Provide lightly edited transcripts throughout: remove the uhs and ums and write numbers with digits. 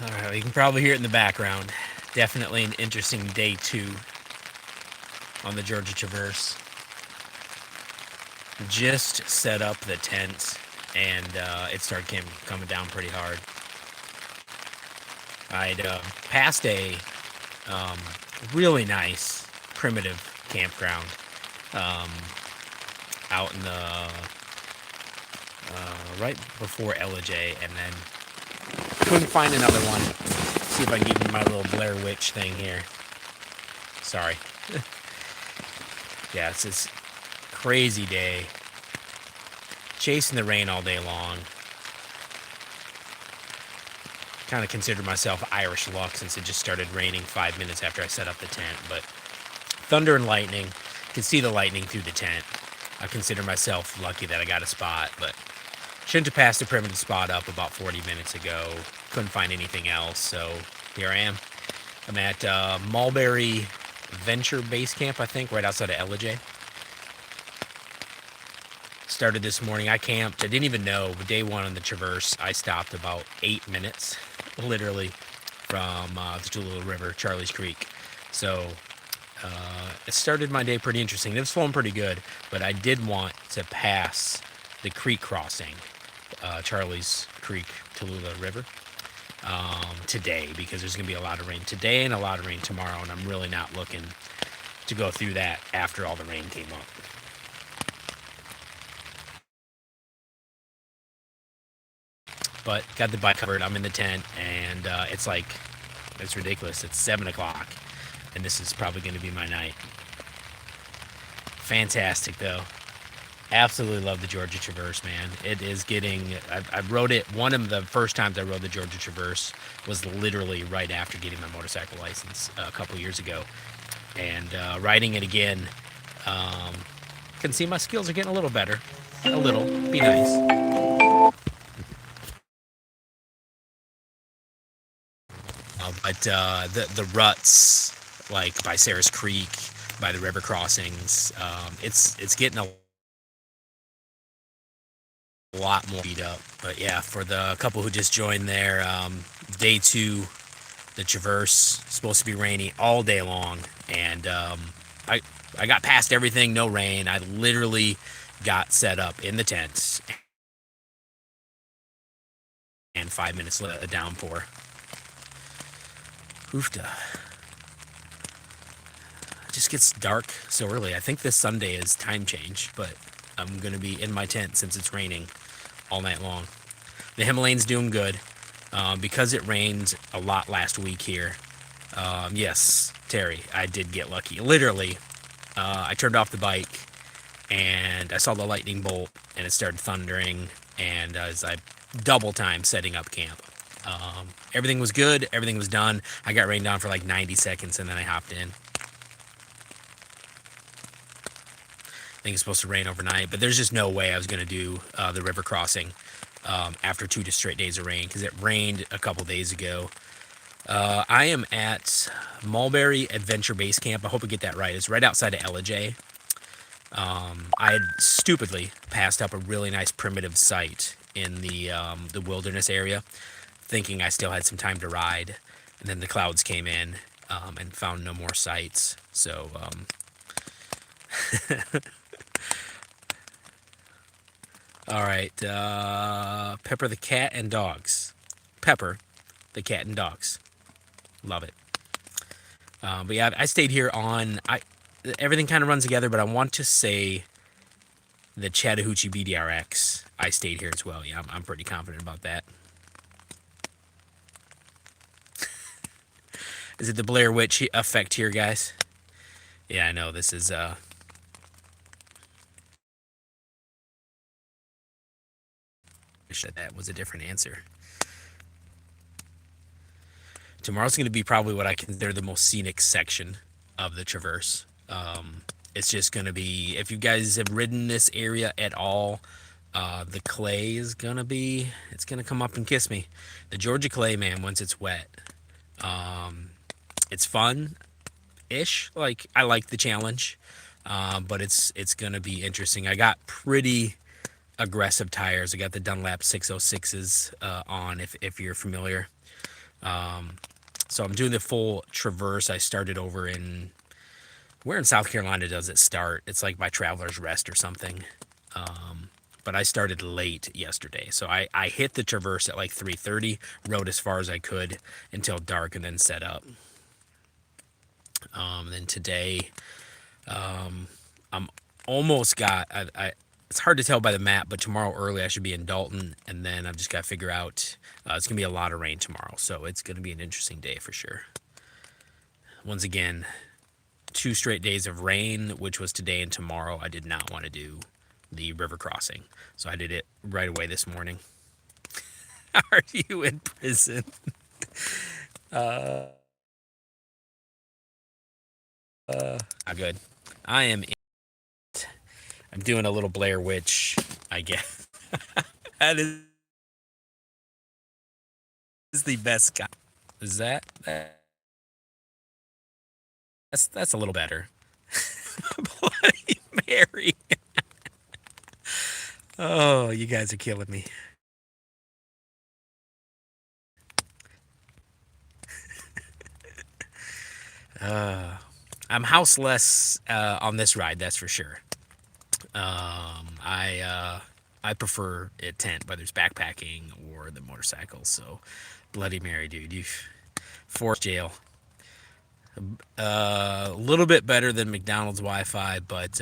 All right, you can probably hear it in the background. Definitely an interesting day two on the Georgia Traverse. Just set up the tent, and it started coming down pretty hard. I'd passed a um, really nice primitive campground um, out in the right before Elijah, and then couldn't find another one. See if I can give you my little Blair Witch thing here. Sorry. Yeah, it's this crazy day. Chasing the rain all day long. Kind of consider myself Irish luck since it just started raining 5 minutes after I set up the tent. But thunder and lightning, can see the lightning through the tent. I consider myself lucky that I got a spot, but shouldn't have passed the primitive spot up about 40 minutes ago. Couldn't find anything else, so here I am. I'm at Mulberry Venture Base Camp, I think, right outside of Elijah. Started this morning. I camped. I didn't even know. Day one on the Traverse, I stopped about 8 minutes, literally, from the Tallulah River, Charlie's Creek. So it started my day pretty interesting. It was flowing pretty good, but I did want to pass the creek crossing, Charlie's Creek, Tallulah River, today because there's going to be a lot of rain today and a lot of rain tomorrow, and I'm really not looking to go through that after all the rain came up. But got the bike covered. I'm in the tent, and it's ridiculous. It's 7 o'clock, and this is probably going to be my night. Fantastic though. Absolutely love the Georgia Traverse, man. It is getting. I rode it. One of the first times I rode the Georgia Traverse was literally right after getting my motorcycle license a couple years ago, and riding it again. Um, can see my skills are getting a little better. A little. Be nice. But the ruts, like by Sarah's Creek, by the river crossings, it's getting a lot more beat up. But yeah, for the couple who just joined there, day two, the Traverse supposed to be rainy all day long, and I I got past everything, no rain. I literally got set up in the tents, and 5 minutes later, a downpour. Oofta. It just gets dark so early. I think this Sunday is time change, but I'm gonna be in my tent since it's raining all night long. The Himalayan's doing good because it rained a lot last week here. Yes, Terry, I did get lucky. Literally, I turned off the bike and I saw the lightning bolt and it started thundering. And as I double time setting up camp, everything was good. Everything was done. I got rained on for like 90 seconds and then I hopped in. I think it's supposed to rain overnight, but there's just no way I was going to do the river crossing after 2 straight days of rain because it rained a couple days ago. I am at Mulberry Adventure Base Camp. I hope I get that right. It's right outside of Elijah. I had stupidly passed up a really nice primitive site in the wilderness area, thinking I still had some time to ride, and then the clouds came in and found no more sites. So all right, Pepper the cat and dogs. Pepper the cat and dogs. Love it. But yeah, I stayed here on. Everything kind of runs together, but I want to say the Chattahoochee BDRX. I stayed here as well. Yeah, I'm pretty confident about that. Is it the Blair Witch effect here, guys? Yeah, I know this is. Wish that was a different answer. Tomorrow's going to be probably what I consider the most scenic section of the Traverse. It's just going to be, if you guys have ridden this area at all, the clay is going to be, it's going to come up and kiss me. The Georgia clay, man, once it's wet, it's fun ish. Like, I like the challenge, but it's going to be interesting. I got pretty aggressive tires. I got the Dunlap 606s on, if you're familiar. So I'm doing the full traverse. I started over in where in South Carolina does it start? It's like by Traveler's Rest or something. But I started late yesterday, so I hit the traverse at like 3:30, rode as far as I could until dark, and then set up. Then today, I'm almost got. It's hard to tell by the map, but tomorrow early I should be in Dalton, and then I've just got to figure out. It's gonna be a lot of rain tomorrow, so it's gonna be an interesting day for sure. Once again, 2 straight days of rain, which was today and tomorrow. I did not want to do the river crossing, so I did it right away this morning. Are you in prison? Not good. I am. I'm doing a little Blair Witch, I guess. That is the best guy. Is that's a little better. Bloody Mary. Oh, you guys are killing me. I'm houseless on this ride, that's for sure. I prefer a tent, whether it's backpacking or the motorcycle. So, Bloody Mary, dude, you forced jail. A little bit better than McDonald's Wi-Fi, but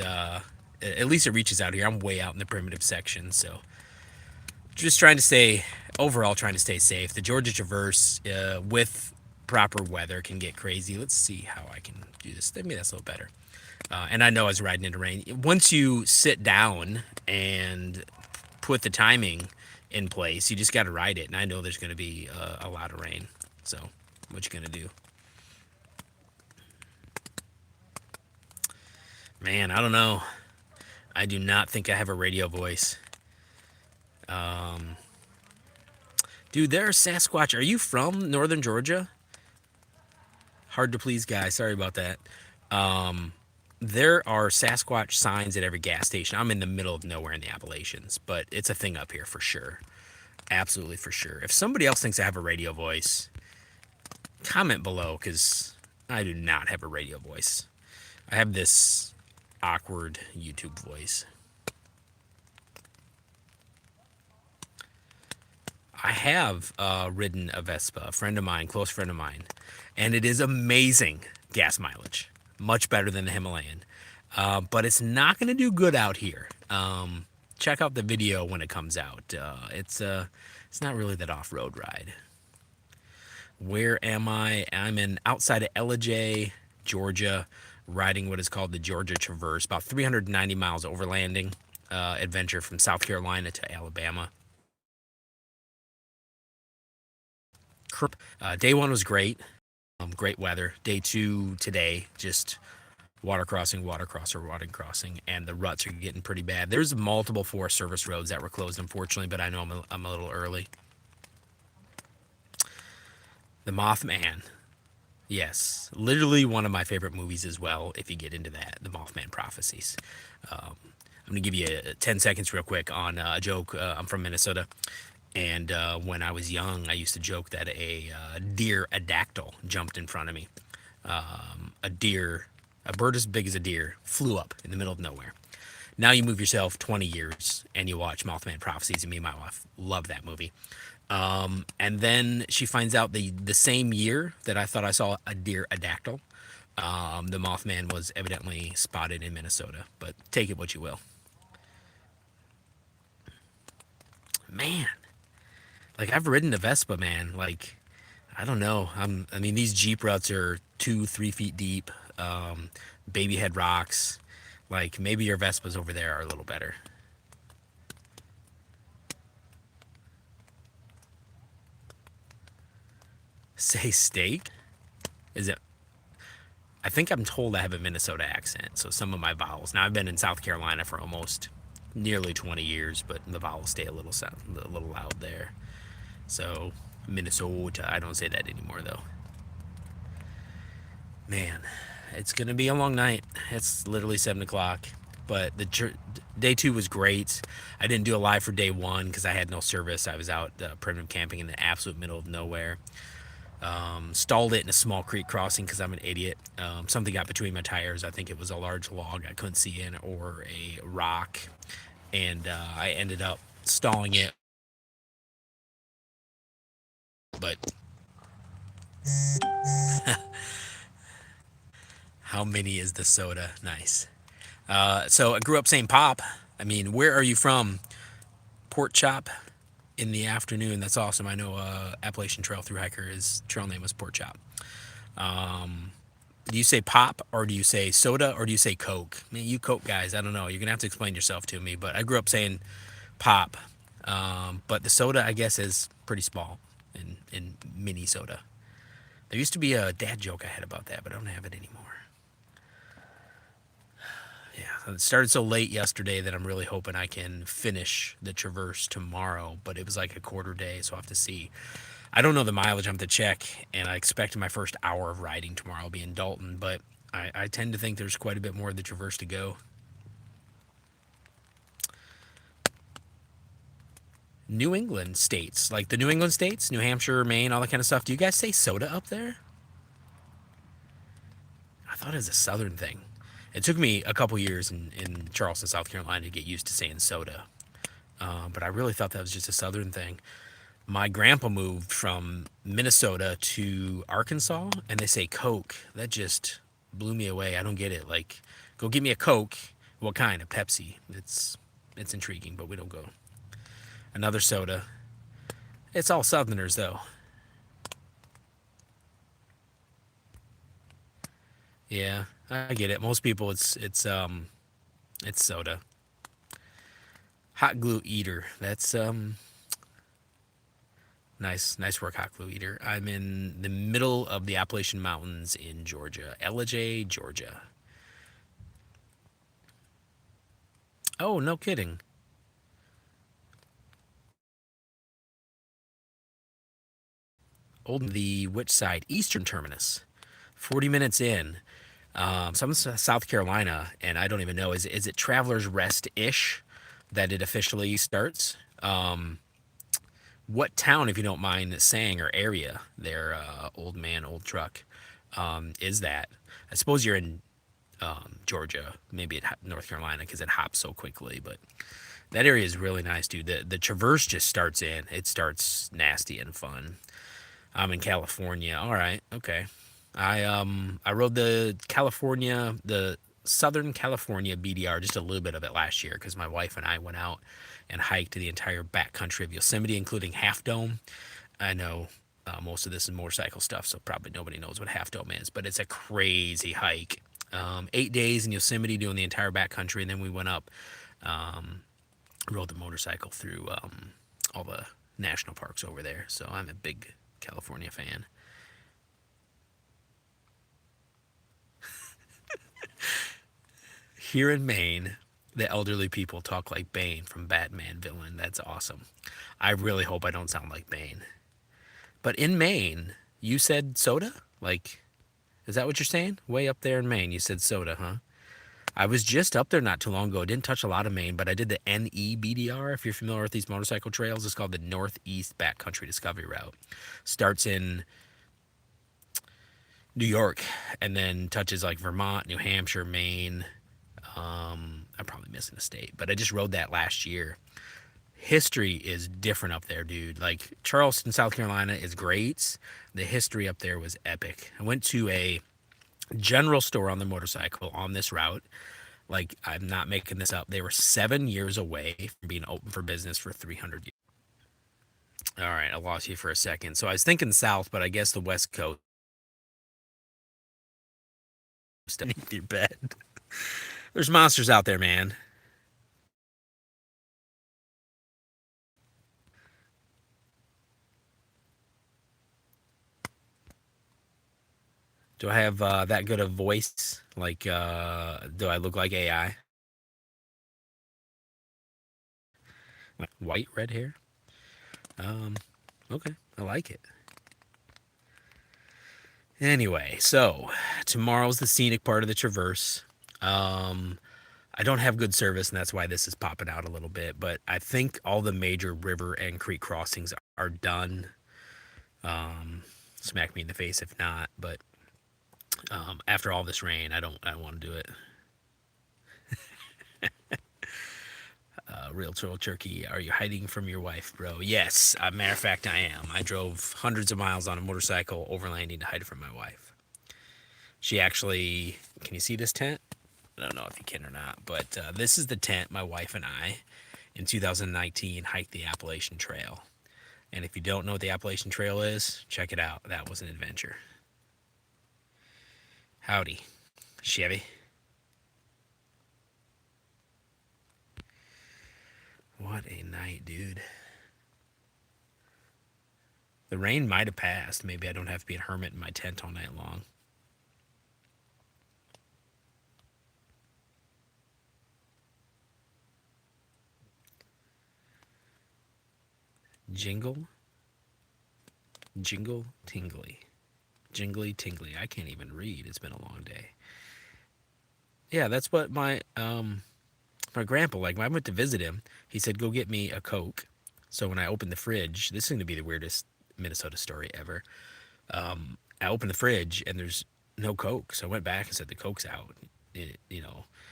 at least it reaches out here. I'm way out in the primitive section, so just trying to stay safe. The Georgia Traverse with proper weather can get crazy. Let's see how I can do this. Maybe that's a little better. And I know I was riding into rain. Once you sit down and put the timing in place, you just got to ride it. And I know there's going to be a lot of rain. So, what you going to do? Man, I don't know. I do not think I have a radio voice. Dude, there's Sasquatch. Are you from northern Georgia? Hard to please guy. Sorry about that. There are Sasquatch signs at every gas station. I'm in the middle of nowhere in the Appalachians, but it's a thing up here for sure. Absolutely for sure. If somebody else thinks I have a radio voice, comment below, because I do not have a radio voice. I have this awkward YouTube voice. I have ridden a Vespa, a friend of mine, close friend of mine, and it is amazing gas mileage. Much better than the Himalayan. But it's not going to do good out here. Check out the video when it comes out. It's not really that off-road ride. Where am I? I'm in outside of Ellijay, Georgia, riding what is called the Georgia Traverse, about 390 miles overlanding adventure from South Carolina to Alabama. Day one was great. Great weather. Day two today, just water crossing, and the ruts are getting pretty bad. There's multiple Forest Service roads that were closed, unfortunately, but I know I'm a little early. The Mothman. Yes, literally one of my favorite movies as well, if you get into that, the Mothman Prophecies. I'm going to give you 10 seconds real quick on a joke. I'm from Minnesota. And when I was young, I used to joke that a deer, a dactyl, jumped in front of me. A bird as big as a deer, flew up in the middle of nowhere. Now you move yourself 20 years and you watch Mothman Prophecies, and me and my wife love that movie. And then she finds out the same year that I thought I saw a deer, a dactyl, the Mothman was evidently spotted in Minnesota. But take it what you will. Man. Like, I've ridden a Vespa, man. Like, I don't know. I mean, these Jeep ruts are 2-3 feet deep. Baby head rocks. Like, maybe your Vespas over there are a little better. Say steak? Is it? I think I'm told I have a Minnesota accent, so some of my vowels. Now, I've been in South Carolina for almost nearly 20 years, but the vowels stay a little loud there. So, Minnesota, I don't say that anymore, though. Man, it's going to be a long night. It's literally 7 o'clock. But day two was great. I didn't do a live for day one because I had no service. I was out primitive camping in the absolute middle of nowhere. Stalled it in a small creek crossing because I'm an idiot. Something got between my tires. I think it was a large log I couldn't see in or a rock. And I ended up stalling it. But how many is the soda? Nice. So I grew up saying pop. I mean, where are you from? Pork chop in the afternoon. That's awesome. I know Appalachian Trail through hiker. His trail name was Pork Chop. Do you say pop or do you say soda or do you say Coke? I mean, you Coke guys, I don't know. You're gonna have to explain yourself to me. But I grew up saying pop, but the soda I guess is pretty small in mini soda. There used to be a dad joke I had about that, but I don't have it anymore. Yeah, it started so late yesterday that I'm really hoping I can finish the Traverse tomorrow, but it was like a quarter day, so I'll have to see. I don't know the mileage, I have to check, and I expect my first hour of riding tomorrow will be in Dalton, but I tend to think there's quite a bit more of the Traverse to go. New England states, like the New England states, New Hampshire, Maine, all that kind of stuff. Do you guys say soda up there? I thought it was a southern thing. It took me a couple years in Charleston, South Carolina to get used to saying soda. But I really thought that was just a southern thing. My grandpa moved from Minnesota to Arkansas, and they say Coke. That just blew me away. I don't get it. Like, go get me a Coke. What kind? A Pepsi. It's intriguing, but we don't go. Another soda. It's all Southerners though. Yeah, I get it. Most people, it's soda. Hot glue eater. That's nice work, hot glue eater. I'm in the middle of the Appalachian Mountains in Georgia, Ellijay, Georgia. Oh, no kidding. Old the which side? Eastern terminus. 40 minutes in. So I'm in South Carolina, and I don't even know. Is it Traveler's Rest ish that it officially starts? What town, if you don't mind saying, or area there, old man, old truck, is that? I suppose you're in Georgia, maybe North Carolina, because it hops so quickly. But that area is really nice, dude. The Traverse just starts in. It starts nasty and fun. I'm in California. All right, okay. I rode the Southern California BDR, just a little bit of it last year because my wife and I went out and hiked the entire backcountry of Yosemite, including Half Dome. I know most of this is motorcycle stuff, so probably nobody knows what Half Dome is, but it's a crazy hike. 8 days in Yosemite doing the entire backcountry, and then we went up, rode the motorcycle through all the national parks over there. So I'm a big California fan. Here in Maine, the elderly people talk like Bane from Batman Villain. That's awesome. I really hope I don't sound like Bane. But in Maine, you said soda? Like, is that what you're saying? Way up there in Maine, you said soda, huh? I was just up there not too long ago. I didn't touch a lot of Maine, but I did the NEBDR. If you're familiar with these motorcycle trails, it's called the Northeast Backcountry Discovery Route. Starts in New York and then touches like Vermont, New Hampshire, Maine. I'm probably missing a state, but I just rode that last year. History is different up there, dude. Like Charleston, South Carolina is great. The history up there was epic. I went to a general store on the motorcycle on this route. Like, I'm not making this up. They were 7 years away from being open for business for 300 years. All right, I lost you for a second. So I was thinking south, but I guess the West Coast. Underneath your bed. There's monsters out there, man. Do I have that good a voice? Like, do I look like AI? Like white, red hair? Um, okay, I like it. Anyway, so tomorrow's the scenic part of the Traverse. Um, I don't have good service, and that's why this is popping out a little bit. But I think all the major river and creek crossings are done. smack me in the face if not. But after all this rain, I don't want to do it. Real troll turkey, are you hiding from your wife, bro? Yes, matter of fact, I am. I drove hundreds of miles on a motorcycle overlanding to hide from my wife. She actually, can you see this tent? I don't know if you can or not, but this is the tent my wife and I in 2019 hiked the Appalachian Trail. And if you don't know what the Appalachian Trail is, check it out. That was an adventure. Howdy, Chevy. What a night, dude. The rain might have passed. Maybe I don't have to be a hermit in my tent all night long. Jingle, jingle, tingly. Jingly, tingly. I can't even read. It's been a long day. Yeah, that's what my grandpa, like, when I went to visit him, he said, go get me a Coke. So when I opened the fridge, this is going to be the weirdest Minnesota story ever. I opened the fridge and there's no Coke. So I went back and said, the Coke's out.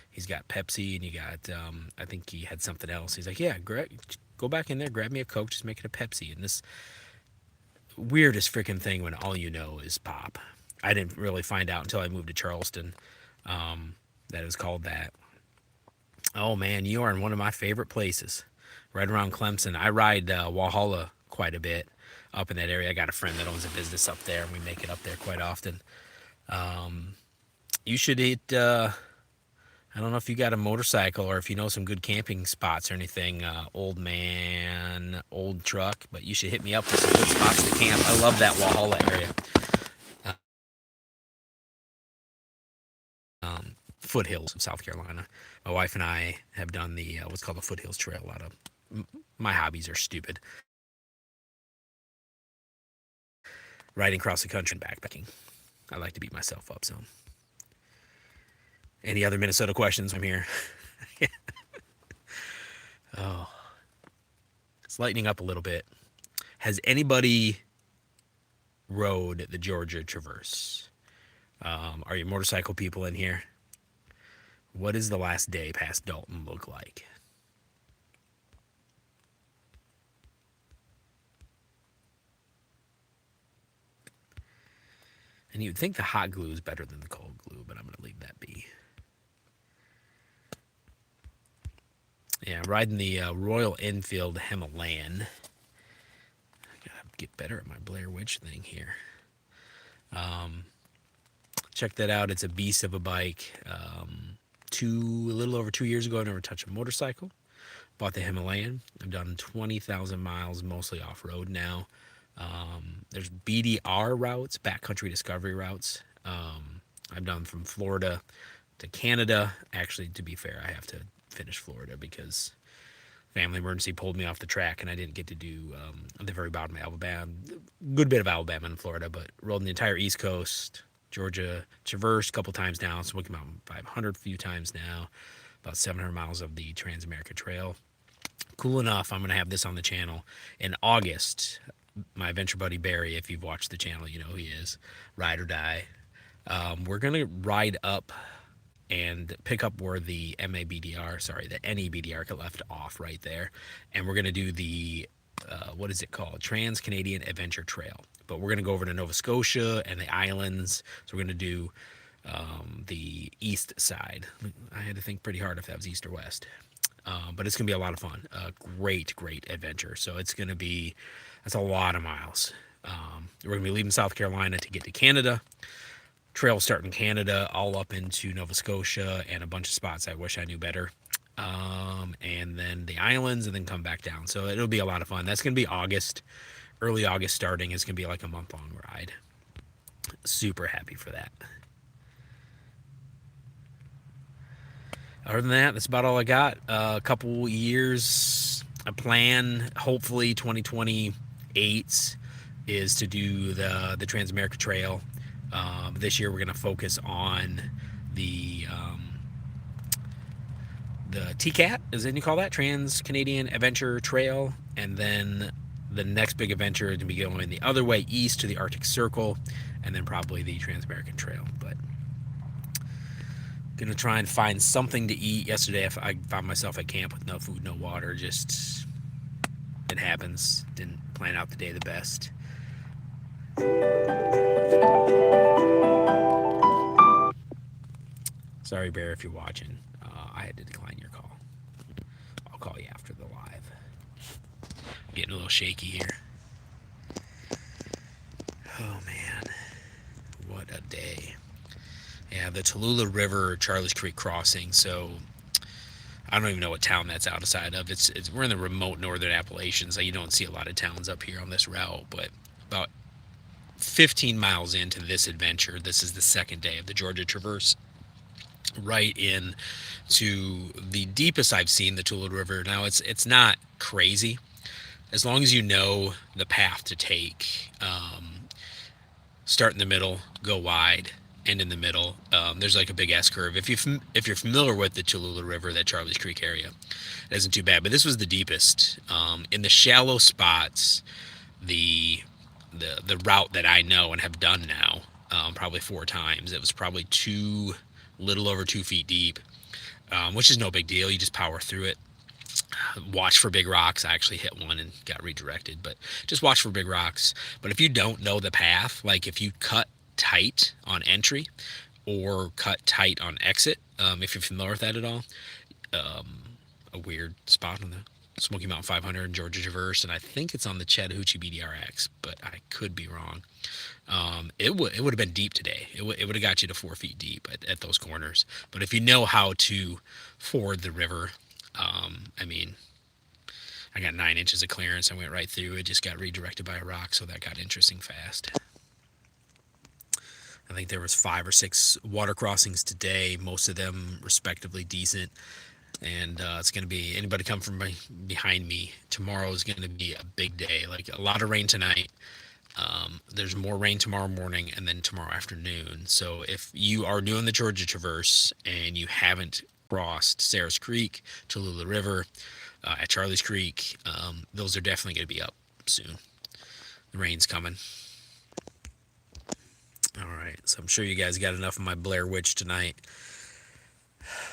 He's got Pepsi and you got, I think he had something else. He's like, yeah, go back in there, grab me a Coke, just make it a Pepsi. And this weirdest freaking thing when all you know is pop. I didn't really find out until I moved to Charleston that it was called that. Oh man, you are in one of my favorite places, right around Clemson. I ride Walhalla quite a bit up in that area. I got a friend that owns a business up there, and we make it up there quite often. You should hit. I don't know if you got a motorcycle or if you know some good camping spots or anything. Old man, old truck, but you should hit me up for some good spots to camp. I love that Walhalla area. Foothills of South Carolina. My wife and I have done the what's called the Foothills Trail. A lot of my hobbies are stupid. Riding across the country and backpacking. I like to beat myself up. So, any other Minnesota questions? I'm here. Oh, it's lightening up a little bit. Has anybody rode the Georgia Traverse? Are you motorcycle people in here? What does the last day past Dalton look like? And you'd think the hot glue is better than the cold glue, but I'm going to leave that be. Yeah, riding the Royal Enfield Himalayan. I gotta get better at my Blair Witch thing here. Check that out. It's a beast of a bike. A little over 2 years ago, I never touched a motorcycle. Bought the Himalayan. I've done 20,000 miles, mostly off-road now. There's BDR routes, backcountry discovery routes. I've done from Florida to Canada. Actually, to be fair, I have to finish Florida because family emergency pulled me off the track and I didn't get to do the very bottom of Alabama. Good bit of Alabama and Florida, but rode the entire East Coast, Georgia, traversed a couple times now. Smoky Mountain 500 a few times now. About 700 miles of the Trans-America Trail. Cool enough, I'm going to have this on the channel in August. My adventure buddy Barry, if you've watched the channel, you know who he is. Ride or Die. We're going to ride up and pick up where the NEBDR got left off right there. And we're going to do the, what is it called? Trans-Canadian Adventure Trail. But we're going to go over to Nova Scotia and the islands. So we're going to do the east side. I had to think pretty hard if that was east or west. But it's going to be a lot of fun. Great adventure. So it's going to be, that's a lot of miles. We're going to be leaving South Carolina to get to Canada. Trail start in Canada, all up into Nova Scotia and a bunch of spots I wish I knew better. And then the islands and then come back down. So it'll be a lot of fun. That's going to be August, early August starting. It's going to be like a month-long ride. Super happy for that. Other than that, that's about all I got. A couple years, a plan, hopefully 2028 is to do the Trans-America Trail. This year we're going to focus on the TCAT, is that you call that? Trans-Canadian Adventure Trail. And then the next big adventure is going to be going the other way east to the Arctic Circle, and then probably the Trans-American Trail. But gonna try and find something to eat. Yesterday, I found myself at camp with no food, no water. Just it happens. Didn't plan out the day the best. Sorry, Bear, if you're watching. I had to decline your call. I'll call you after the live. Getting a little shaky here. Oh man, what a day! Yeah, the Tallulah River, Charles Creek crossing. So I don't even know what town that's outside of. We're in the remote northern Appalachians. You don't see a lot of towns up here on this route, but about 15 miles into this adventure, this is the second day of the Georgia Traverse, right in to the deepest I've seen the Tallulah River. Now it's not crazy as long as you know the path to take. Start in the middle, go wide, end in the middle. There's like a big S curve. If you're familiar with the Tallulah River, that Charles Creek area, it isn't too bad. But this was the deepest. In the shallow spots, the route that I know and have done now, probably 4 times, it was probably little over 2 feet deep, which is no big deal. You just power through it. Watch for big rocks. I actually hit one and got redirected, but just watch for big rocks. But if you don't know the path, like if you cut tight on entry or cut tight on exit, if you're familiar with that at all, a weird spot on the Smoky Mountain 500 and Georgia Traverse, and I think it's on the Chattahoochee BDRX, but I could be wrong. It would have been deep today. It would have got you to 4 feet deep at those corners. But if you know how to ford the river, I mean, I got 9 inches of clearance. I went right through it, just got redirected by a rock, so that got interesting fast. I think there was 5 or 6 water crossings today, most of them respectively decent. And it's going to be, anybody come from behind me, tomorrow is going to be a big day. Like a lot of rain tonight. There's more rain tomorrow morning and then tomorrow afternoon. So if you are doing the Georgia Traverse and you haven't crossed Sarah's Creek, Tallulah River, at Charles Creek, those are definitely going to be up soon. The rain's coming. All right, so I'm sure you guys got enough of my Blair Witch tonight.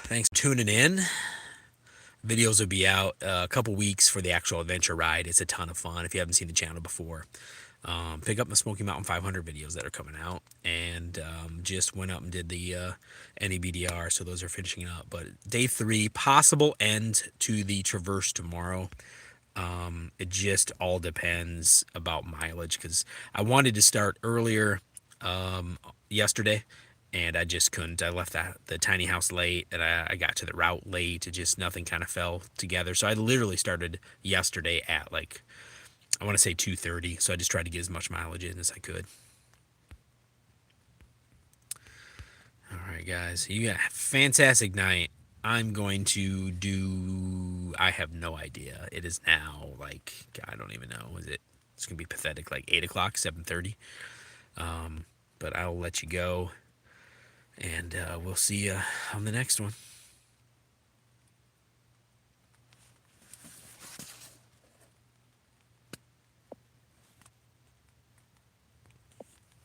Thanks for tuning in. Videos will be out a couple weeks for the actual adventure ride. It's a ton of fun if you haven't seen the channel before. Pick up the Smoky Mountain 500 videos that are coming out, and just went up and did the NEBDR, so those are finishing up. But day 3, possible end to the Traverse tomorrow. It just all depends about mileage, because I wanted to start earlier yesterday, and I just couldn't. I left the tiny house late, and I got to the route late. It just, nothing kind of fell together. So I literally started yesterday at like, I want to say 2:30, so I just tried to get as much mileage in as I could. All right, guys, you got a fantastic night. I'm going to do, I have no idea. It is now like, I don't even know. It's going to be pathetic, like 8 o'clock, 7:30. But I'll let you go, and we'll see you on the next one.